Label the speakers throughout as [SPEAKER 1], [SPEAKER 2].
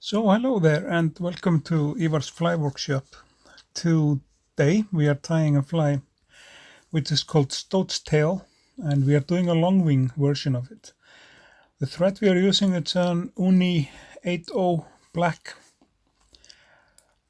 [SPEAKER 1] So hello there and welcome to Ívar's Fly Workshop. Today we are tying a fly which is called Stoat's tail, and we are doing a long wing version of it. The thread we are using is an Uni 80 black,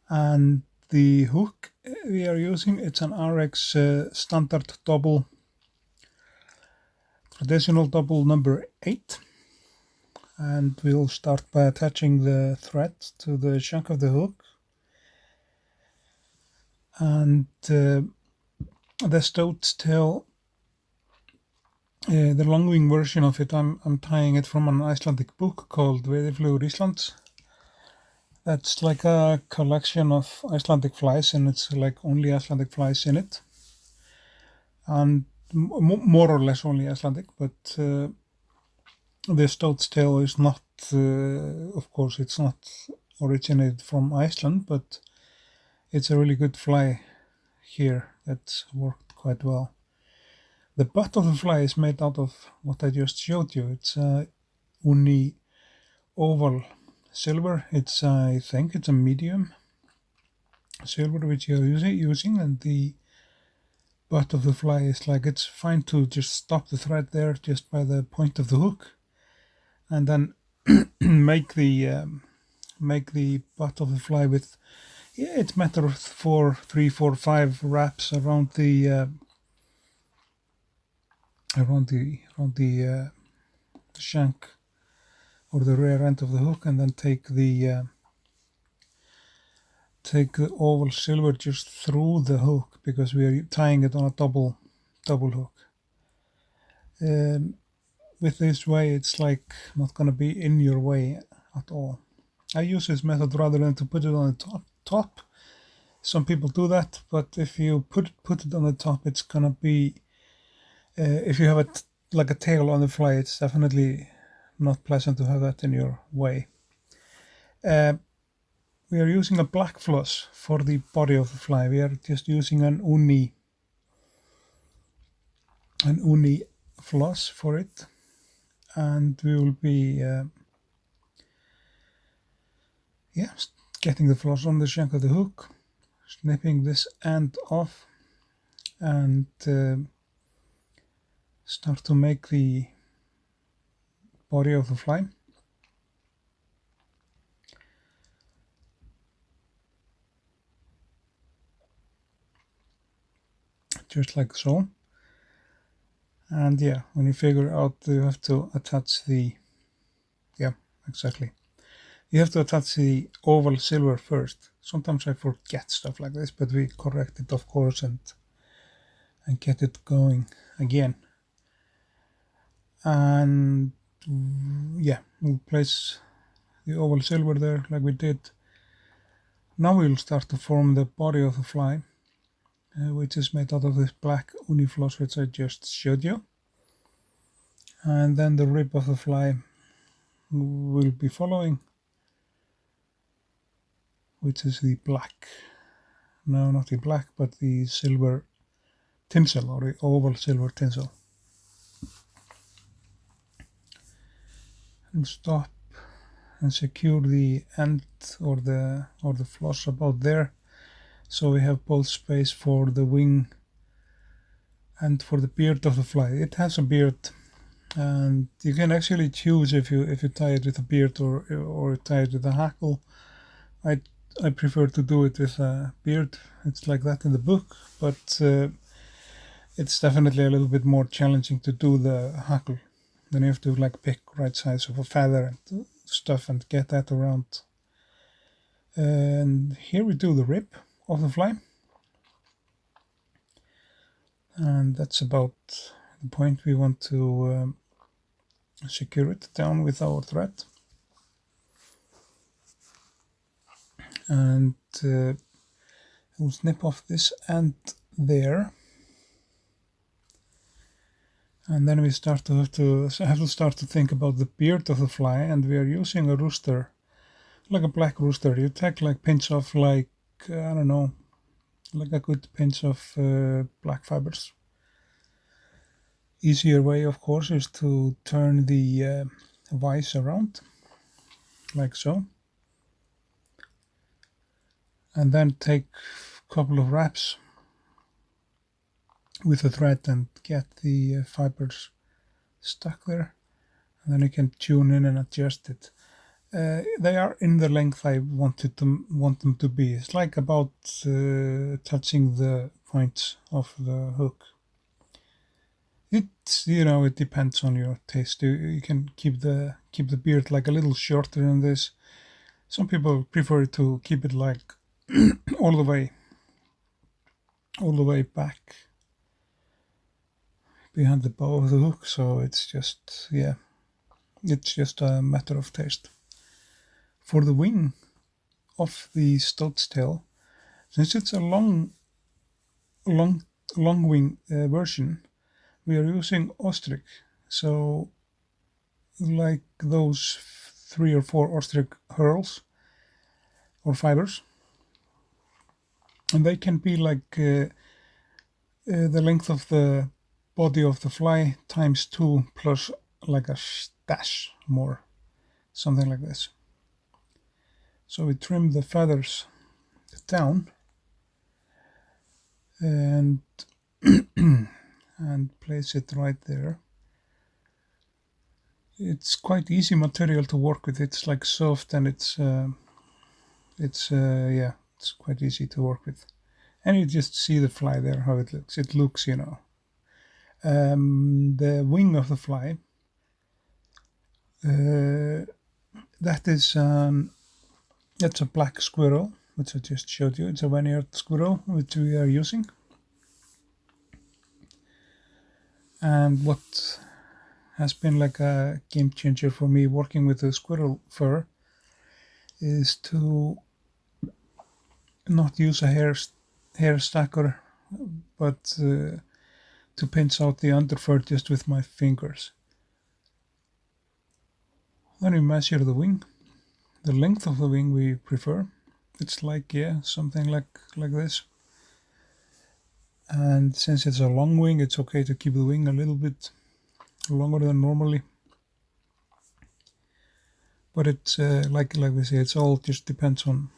[SPEAKER 1] and the hook we are using it's an RX standard double, traditional double number 8. And we'll start by attaching the thread to the shank of the hook. And the Stoat's tail, the long wing version of it, I'm tying it from an Icelandic book called Veiðiflugur Íslands. That's like a collection of Icelandic flies, and it's like only Icelandic flies in it. And more or less only Icelandic, but the Stoat's tail is not, of course, it's not originated from Iceland, but it's a really good fly here that's worked quite well. The butt of the fly is made out of what I just showed you. It's a Uni oval silver. I think it's a medium silver which you're using, and the butt of the fly is like, it's fine to just stop the thread there just by the point of the hook, and then make the butt of the fly with, it's a matter of 3, 4, 5 wraps around the shank or the rear end of the hook, and then take the oval silver just through the hook, because we are tying it on a double hook. With this way, it's like not going to be in your way at all. I use this method rather than to put it on the top. Some people do that, but if you put it on the top, it's going to be, if you have like a tail on the fly, it's definitely not pleasant to have that in your way. We are using a black floss for the body of the fly. We are just using an Uni floss for it, and we will be getting the floss on the shank of the hook, snipping this end off, and start to make the body of the fly. Just like so. And yeah, when you figure out, you have to attach you have to attach the oval silver first. Sometimes I forget stuff like this, but we correct it, of course, and get it going again. And yeah, we'll place the oval silver there like we did. Now we'll start to form the body of the fly, which is made out of this black Uni floss which I just showed you. And then the rib of the fly will be following, which is the black, no, not the black, but the silver tinsel, or the oval silver tinsel. And stop and secure the end or the floss about there, so we have both space for the wing and for the beard of the fly. It has a beard, and you can actually choose if you tie it with a beard or tie it with a hackle. I prefer to do it with a beard. It's like that in the book, but it's definitely a little bit more challenging to do the hackle. Then you have to like pick right size of a feather and stuff and get that around. And here we do the rib of the fly, and that's about the point. We want to secure it down with our thread, and we'll snip off this end there, and then we have to start to think about the beard of the fly. And we are using a rooster, like a black rooster. You take like pinch of like, I don't know, like a good pinch of black fibers. Easier way, of course, is to turn the vise around like so, and then take a couple of wraps with the thread and get the fibers stuck there, and then you can tune in and adjust it. They are in the length I want them to be. It's like about touching the points of the hook. It depends on your taste. You can keep the beard like a little shorter than this. Some people prefer to keep it like all the way back behind the bow of the hook. So it's just a matter of taste. For the wing of the Stoat's tail, since it's a long wing version, we are using ostrich. So like those 3 or 4 ostrich hurls or fibers, and they can be like the length of the body of the fly times 2 plus like a dash more, something like this. So we trim the feathers down and place it right there. It's quite easy material to work with. It's like soft, and it's quite easy to work with. And you just see the fly there, how it looks. It looks, the wing of the fly, that's a black squirrel, which I just showed you. It's a one-eared squirrel, which we are using. And what has been like a game changer for me working with the squirrel fur is to not use a hair stacker, but to pinch out the underfur just with my fingers. Then we measure the wing. The length of the wing we prefer. It's like, something like this. And since it's a long wing, it's okay to keep the wing a little bit longer than normally. But it's like we say, it's all just depends on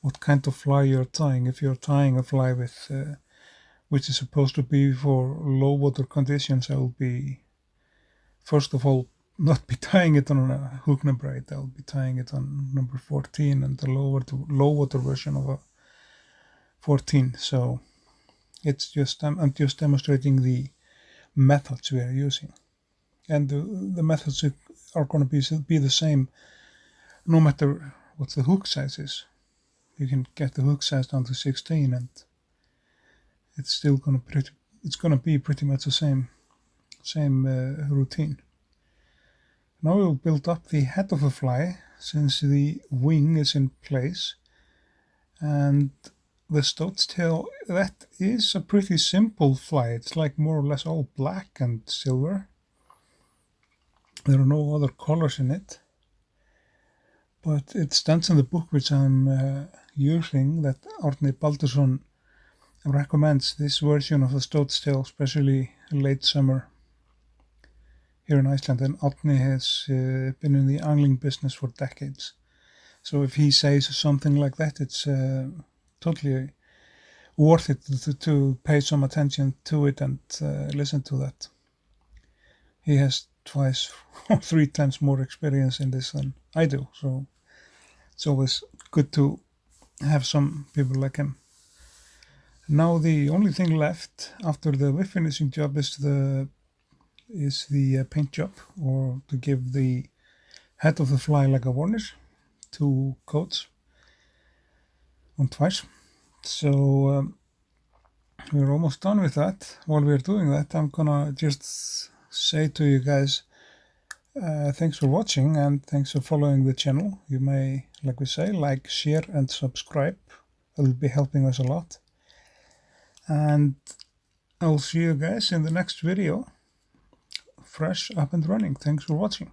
[SPEAKER 1] what kind of fly you're tying. If you're tying a fly with which is supposed to be for low water conditions, I will be, first of all, not be tying it on a hook number 8. I'll be tying it on number 14 and the low water version of a 14. So it's just I'm just demonstrating the methods we are using, and the methods are going to be the same no matter what the hook size is. You can get the hook size down to 16, and it's still going to be pretty much the same routine. Now we'll build up the head of the fly, since the wing is in place, and the Stoat's tail, that is a pretty simple fly. It's like more or less all black and silver. There are no other colors in it, but it stands in the book which I'm using, that Árni Baldursson recommends this version of the Stoat's tail, especially late summer here in Iceland, and Árni has been in the angling business for decades. So if he says something like that, it's totally worth it to pay some attention to it and listen to that. He has 2 or 3 times more experience in this than I do, so it's always good to have some people like him. Now the only thing left after the whip finishing job is the paint job, or to give the head of the fly like a varnish, 2 coats on twice. So we're almost done with that. While we're doing that, I'm gonna just say to you guys, thanks for watching and thanks for following the channel. You may, like we say, like, share and subscribe. It will be helping us a lot. And I'll see you guys in the next video, fresh, up and running. Thanks for watching.